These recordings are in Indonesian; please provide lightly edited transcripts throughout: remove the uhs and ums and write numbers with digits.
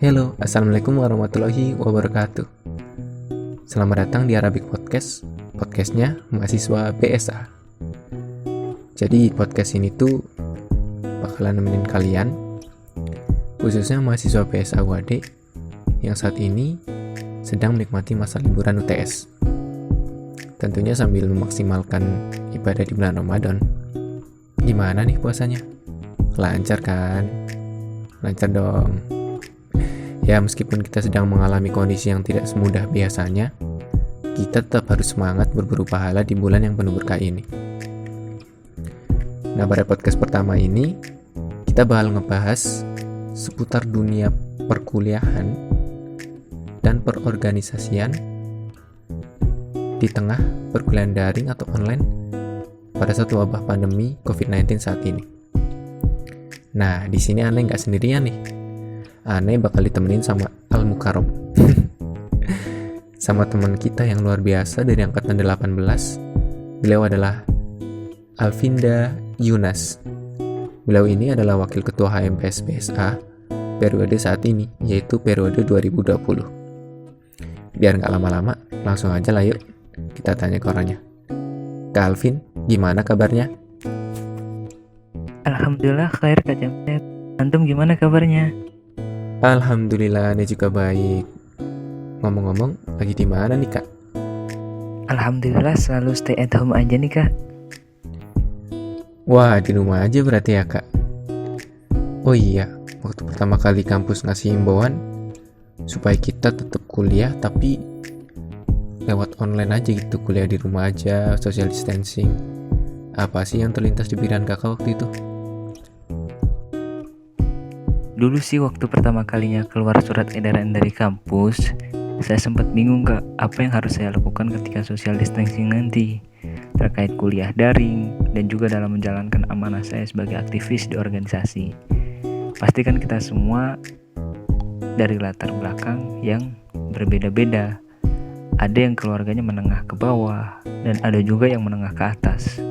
Halo, Assalamualaikum warahmatullahi wabarakatuh. Selamat datang di Arabic Podcast, podcastnya mahasiswa BSA. Jadi podcast ini tuh bakalan nemenin kalian, khususnya mahasiswa BSA UAD yang saat ini sedang menikmati masa liburan UTS. Tentunya sambil memaksimalkan ibadah di bulan Ramadan. Gimana nih puasanya? Lancar kan? Lancar dong. Ya, meskipun kita sedang mengalami kondisi yang tidak semudah biasanya, kita tetap harus semangat berburu pahala di bulan yang penuh berkah ini. Nah, pada podcast pertama ini, kita bakal ngebahas seputar dunia perkuliahan dan perorganisasian di tengah perkuliahan daring atau online pada saat wabah pandemi COVID-19 saat ini. Nah, di sini Ane nggak sendirian nih. Ane bakal ditemenin sama Al-Mukarram. Sama teman kita yang luar biasa dari angkatan 18. Beliau adalah Alvinda Yunas. Beliau ini adalah wakil ketua HMPS BSA periode saat ini, yaitu periode 2020. Biar nggak lama-lama, langsung aja lah yuk kita tanya ke orangnya. Kak Alvin, gimana kabarnya? Alhamdulillah khair Kak Jamset. Antum gimana kabarnya? Alhamdulillah, Ane juga baik. Ngomong-ngomong, lagi di mana nih Kak? Alhamdulillah selalu stay at home aja nih Kak. Wah, di rumah aja berarti ya Kak? Oh iya, waktu pertama kali kampus ngasih himbauan supaya kita tetap kuliah tapi lewat online aja gitu, kuliah di rumah aja, social distancing. Apa sih yang terlintas di pikiran kakak waktu itu? Dulu sih waktu pertama kalinya keluar surat edaran dari kampus, saya sempat bingung Kak, apa yang harus saya lakukan ketika social distancing nanti terkait kuliah daring dan juga dalam menjalankan amanah saya sebagai aktivis di organisasi. Pastikan kita semua dari latar belakang yang berbeda-beda. Ada yang keluarganya menengah ke bawah dan ada juga yang menengah ke atas.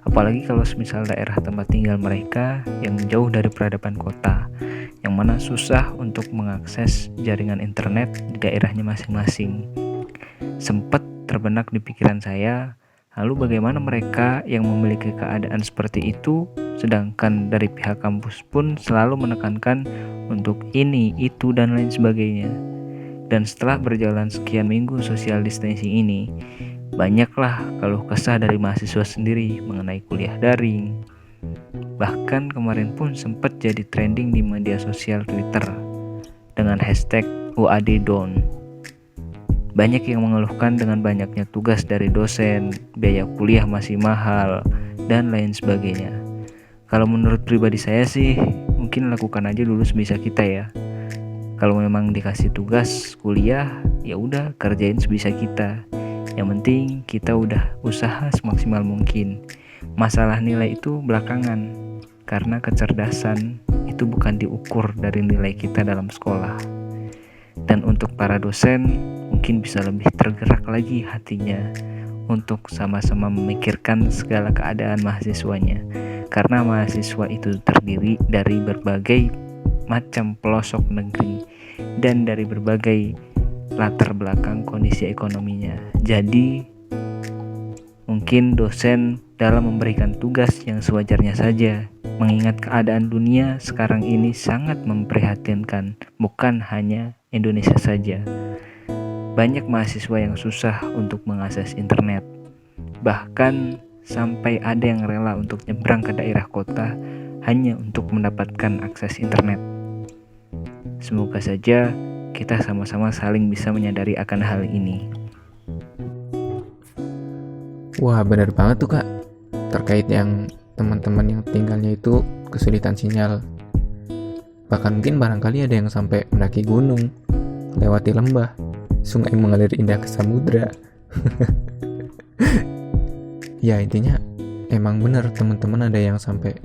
Apalagi kalau misal daerah tempat tinggal mereka yang jauh dari peradaban kota, yang mana susah untuk mengakses jaringan internet di daerahnya masing-masing. Sempat terbenak di pikiran saya, lalu bagaimana mereka yang memiliki keadaan seperti itu, sedangkan dari pihak kampus pun selalu menekankan untuk ini, itu, dan lain sebagainya. Dan setelah berjalan sekian minggu social distancing ini, banyaklah keluh kesah dari mahasiswa sendiri mengenai kuliah daring. Bahkan kemarin pun sempat jadi trending di media sosial Twitter dengan hashtag UADDown. Banyak yang mengeluhkan dengan banyaknya tugas dari dosen, biaya kuliah masih mahal, dan lain sebagainya. Kalau menurut pribadi saya sih, mungkin lakukan aja dulu sebisa kita ya. Kalau memang dikasih tugas kuliah, ya udah kerjain sebisa kita. Yang penting kita udah usaha semaksimal mungkin. Masalah nilai itu belakangan, karena kecerdasan itu bukan diukur dari nilai kita dalam sekolah. Dan untuk para dosen, mungkin bisa lebih tergerak lagi hatinya untuk sama-sama memikirkan segala keadaan mahasiswanya. Karena mahasiswa itu terdiri dari berbagai macam pelosok negeri dan dari berbagai latar belakang kondisi ekonominya. Jadi mungkin dosen dalam memberikan tugas yang sewajarnya saja, mengingat keadaan dunia sekarang ini sangat memprihatinkan, bukan hanya Indonesia saja. Banyak mahasiswa yang susah untuk mengakses internet, bahkan sampai ada yang rela untuk nyebrang ke daerah kota hanya untuk mendapatkan akses internet. Semoga saja kita sama-sama saling bisa menyadari akan hal ini. Wah, benar banget tuh Kak. Terkait yang teman-teman yang tinggalnya itu kesulitan sinyal. Bahkan mungkin barangkali ada yang sampai mendaki gunung, lewati lembah, sungai mengalir indah ke samudra. Ya intinya emang benar teman-teman ada yang sampai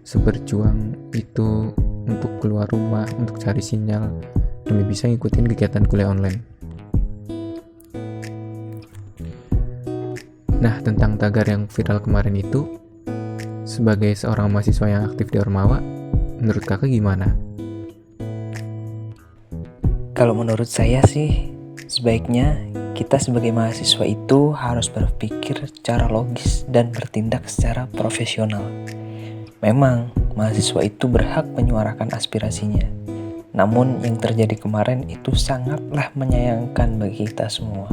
seberjuang itu untuk keluar rumah, untuk cari sinyal demi bisa ngikutin kegiatan kuliah online. Nah, tentang tagar yang viral kemarin itu, sebagai seorang mahasiswa yang aktif di Ormawa, menurut kakak gimana? Kalau menurut saya sih, sebaiknya kita sebagai mahasiswa itu harus berpikir secara logis dan bertindak secara profesional. Memang, mahasiswa itu berhak menyuarakan aspirasinya. Namun yang terjadi kemarin itu sangatlah menyayangkan bagi kita semua.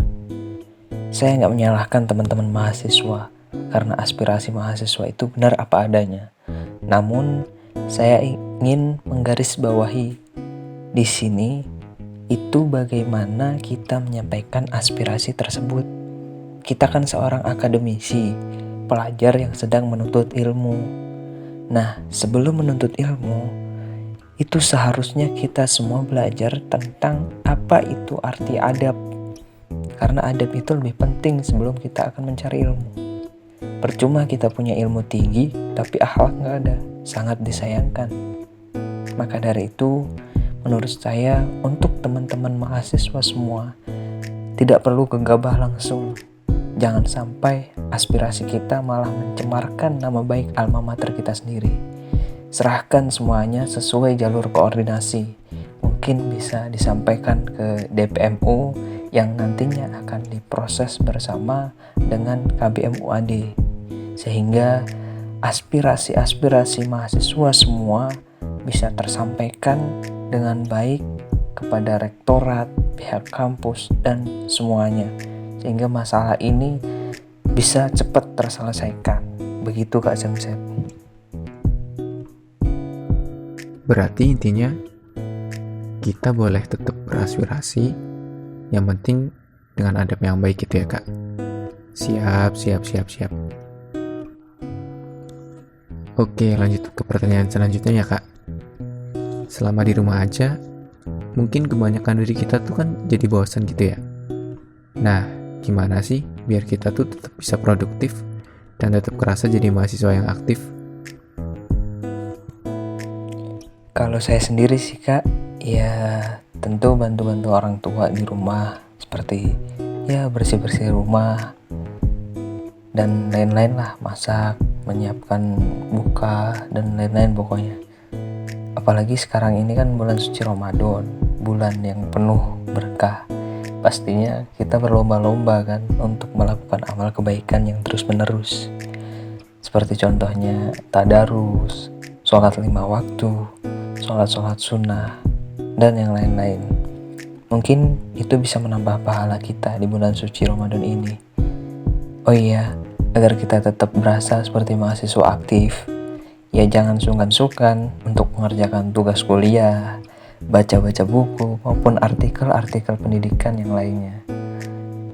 Saya nggak menyalahkan teman-teman mahasiswa, karena aspirasi mahasiswa itu benar apa adanya. Namun, saya ingin menggarisbawahi di sini itu bagaimana kita menyampaikan aspirasi tersebut. Kita kan seorang akademisi, pelajar yang sedang menuntut ilmu. Nah, sebelum menuntut ilmu, itu seharusnya kita semua belajar tentang apa itu arti adab. Karena adab itu lebih penting sebelum kita akan mencari ilmu. Percuma kita punya ilmu tinggi, tapi akhlak nggak ada, sangat disayangkan. Maka dari itu, menurut saya, untuk teman-teman mahasiswa semua, tidak perlu gegabah langsung. Jangan sampai aspirasi kita malah mencemarkan nama baik alma mater kita sendiri. Serahkan semuanya sesuai jalur koordinasi. Mungkin bisa disampaikan ke DPMU yang nantinya akan diproses bersama dengan KBM UAD. Sehingga aspirasi-aspirasi mahasiswa semua bisa tersampaikan dengan baik kepada rektorat, pihak kampus, dan semuanya, sehingga masalah ini bisa cepat terselesaikan. Begitu Kak Semsep. Berarti intinya kita boleh tetap beraspirasi, yang penting dengan adab yang baik gitu ya Kak. Siap. Oke, lanjut ke pertanyaan selanjutnya ya Kak. Selama di rumah aja, mungkin kebanyakan dari kita tuh kan jadi bosan gitu ya. Nah, gimana sih biar kita tuh tetap bisa produktif dan tetap kerasa jadi mahasiswa yang aktif? Kalau saya sendiri sih Kak, ya tentu bantu-bantu orang tua di rumah, seperti ya bersih-bersih rumah dan lain-lain lah, masak, menyiapkan buka dan lain-lain pokoknya. Apalagi sekarang ini kan bulan suci Ramadan, bulan yang penuh berkah. Pastinya kita berlomba-lomba kan untuk melakukan amal kebaikan yang terus-menerus. Seperti contohnya tadarus, sholat 5 waktu, sholat sunnah, dan yang lain-lain. Mungkin itu bisa menambah pahala kita di bulan suci Ramadan ini. Oh iya, agar kita tetap berasa seperti mahasiswa aktif, ya jangan sungkan-sungkan untuk mengerjakan tugas kuliah, baca-baca buku, maupun artikel-artikel pendidikan yang lainnya.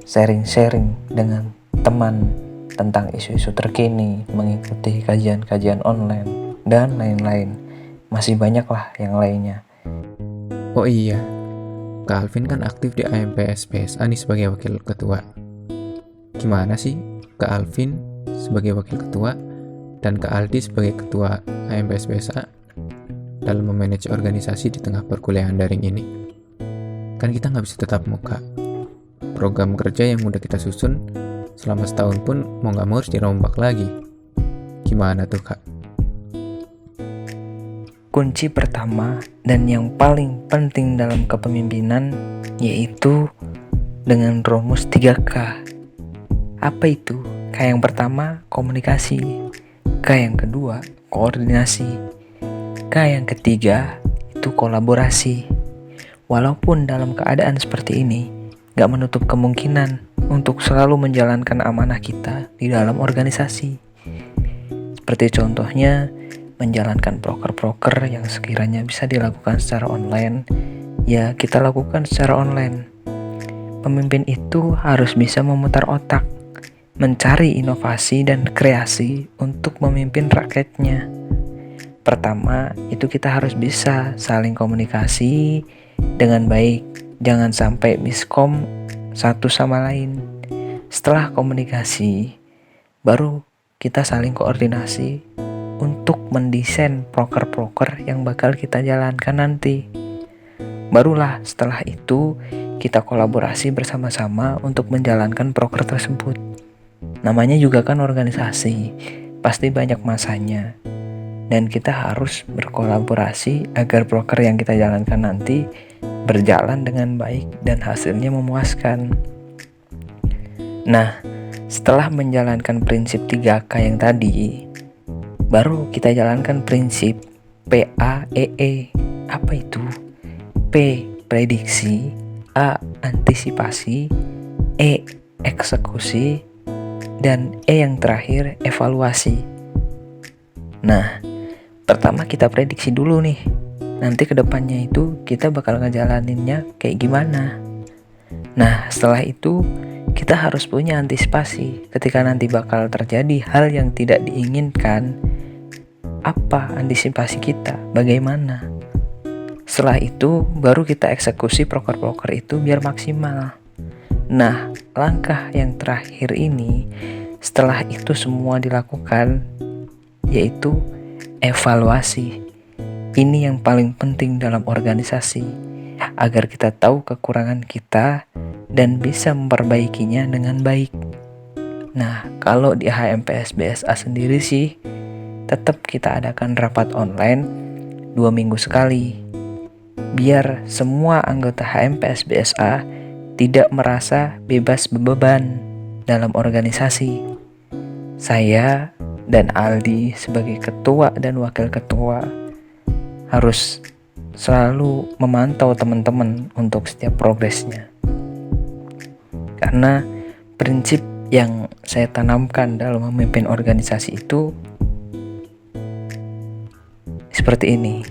Sharing-sharing dengan teman tentang isu-isu terkini, mengikuti kajian-kajian online, dan lain-lain. Masih banyak lah yang lainnya. Oh iya, Kak Alvin kan aktif di AMPS PSA nih sebagai wakil ketua. Gimana sih Kak Alvin sebagai wakil ketua dan Kak Aldi sebagai ketua AMPS PSA dalam memanage organisasi di tengah perkuliahan daring ini? Kan kita nggak bisa tetap muka. Program kerja yang udah kita susun selama setahun pun mau nggak mau harus dirombak lagi. Gimana tuh Kak? Kunci pertama dan yang paling penting dalam kepemimpinan yaitu dengan rumus 3K. Apa itu? K yang pertama, komunikasi. K yang kedua, koordinasi. K yang ketiga, itu kolaborasi. Walaupun dalam keadaan seperti ini, gak menutup kemungkinan untuk selalu menjalankan amanah kita di dalam organisasi. Seperti contohnya, menjalankan proker-proker yang sekiranya bisa dilakukan secara online, ya kita lakukan secara online. Pemimpin itu harus bisa memutar otak, mencari inovasi dan kreasi untuk memimpin rakyatnya. Pertama, itu kita harus bisa saling komunikasi dengan baik. Jangan sampai miskom satu sama lain. Setelah komunikasi, baru kita saling koordinasi untuk mendesain proker-proker yang bakal kita jalankan nanti. Barulah setelah itu kita kolaborasi bersama-sama untuk menjalankan proker tersebut. Namanya juga kan organisasi, pasti banyak masanya. Dan kita harus berkolaborasi agar proker yang kita jalankan nanti berjalan dengan baik dan hasilnya memuaskan. Nah, setelah menjalankan prinsip 3K yang tadi, baru kita jalankan prinsip PAEE. Apa itu? P. Prediksi, A. Antisipasi, E. Eksekusi, dan E yang terakhir evaluasi. Nah, pertama kita prediksi dulu nih. Nanti kedepannya itu kita bakal ngejalaninnya kayak gimana. Nah, setelah itu kita harus punya antisipasi ketika nanti bakal terjadi hal yang tidak diinginkan. Apa antisipasi kita? Bagaimana? Setelah itu baru kita eksekusi proker-proker itu biar maksimal. Nah, langkah yang terakhir ini setelah itu semua dilakukan yaitu evaluasi. Ini yang paling penting dalam organisasi agar kita tahu kekurangan kita dan bisa memperbaikinya dengan baik. Nah, kalau di HMPS BSA sendiri sih tetap kita adakan rapat online 2 minggu sekali, biar semua anggota HMPS BSA tidak merasa bebas beban dalam organisasi. Saya dan Aldi sebagai ketua dan wakil ketua harus selalu memantau teman-teman untuk setiap progresnya. Karena prinsip yang saya tanamkan dalam memimpin organisasi itu seperti ini.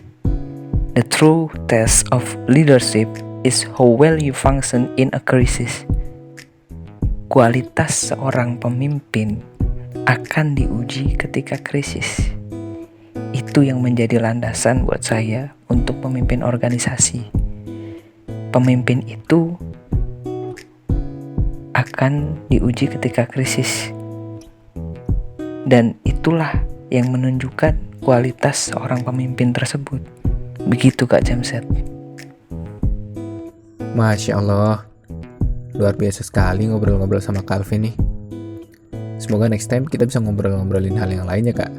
The true test of leadership is how well you function in a crisis. Kualitas seorang pemimpin akan diuji ketika krisis. Itu yang menjadi landasan buat saya untuk memimpin organisasi. Pemimpin itu akan diuji ketika krisis. Dan itulah yang menunjukkan kualitas seorang pemimpin tersebut. Begitu Kak Jamset. Masya Allah, luar biasa sekali ngobrol-ngobrol sama Calvin nih. Semoga next time kita bisa ngobrolin hal yang lainnya, Kak.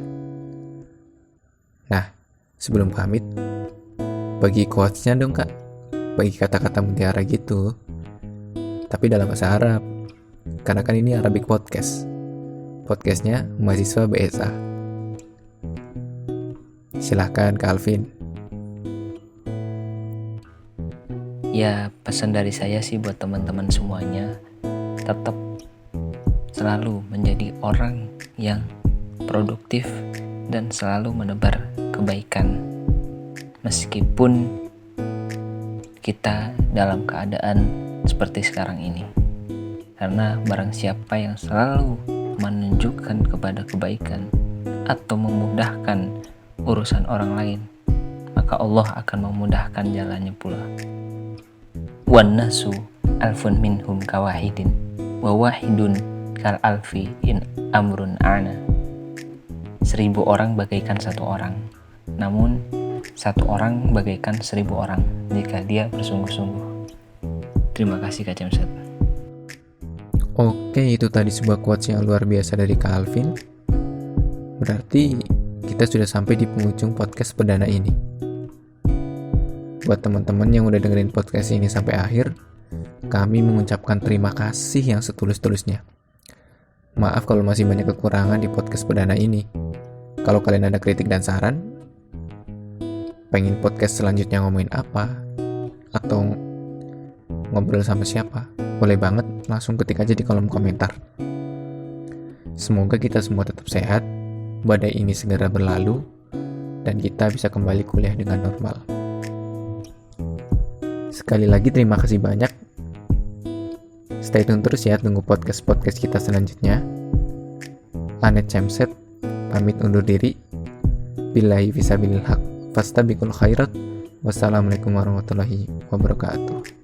Nah, sebelum pamit, bagi quotes-nya dong, Kak. Bagi kata-kata mutiara gitu. Tapi dalam bahasa Arab. Karena kan ini Arabic Podcast. Podcastnya mahasiswa BSA. Silahkan, Calvin. Ya, pesan dari saya sih buat teman-teman semuanya, tetap selalu menjadi orang yang produktif dan selalu menebar kebaikan. Meskipun kita dalam keadaan seperti sekarang ini. Karena barang siapa yang selalu menunjukkan kepada kebaikan atau memudahkan urusan orang lain, maka Allah akan memudahkan jalannya pula. Wan nasu alfun minhum kawahidin wa wahidun kal alfi in amrun ana. 1000 orang bagaikan 1 orang, namun 1 orang bagaikan 1000 orang jika dia bersungguh-sungguh. Terima kasih Kak Jamset. Oke, itu tadi sebuah quotes yang luar biasa dari Calvin. Berarti kita sudah sampai di penghujung podcast perdana ini. Buat teman-teman yang udah dengerin podcast ini sampai akhir, kami mengucapkan terima kasih yang setulus-tulusnya. Maaf kalau masih banyak kekurangan di podcast perdana ini. Kalau kalian ada kritik dan saran, pengen podcast selanjutnya ngomongin apa, atau ngobrol sama siapa, boleh banget langsung ketik aja di kolom komentar. Semoga kita semua tetap sehat, badai ini segera berlalu, dan kita bisa kembali kuliah dengan normal. Sekali lagi terima kasih banyak. Stay tune terus ya, tunggu podcast-podcast kita selanjutnya. Anet Jamset pamit undur diri. Billahi fisabilil haq fastabiqul khairat. Wassalamualaikum warahmatullahi wabarakatuh.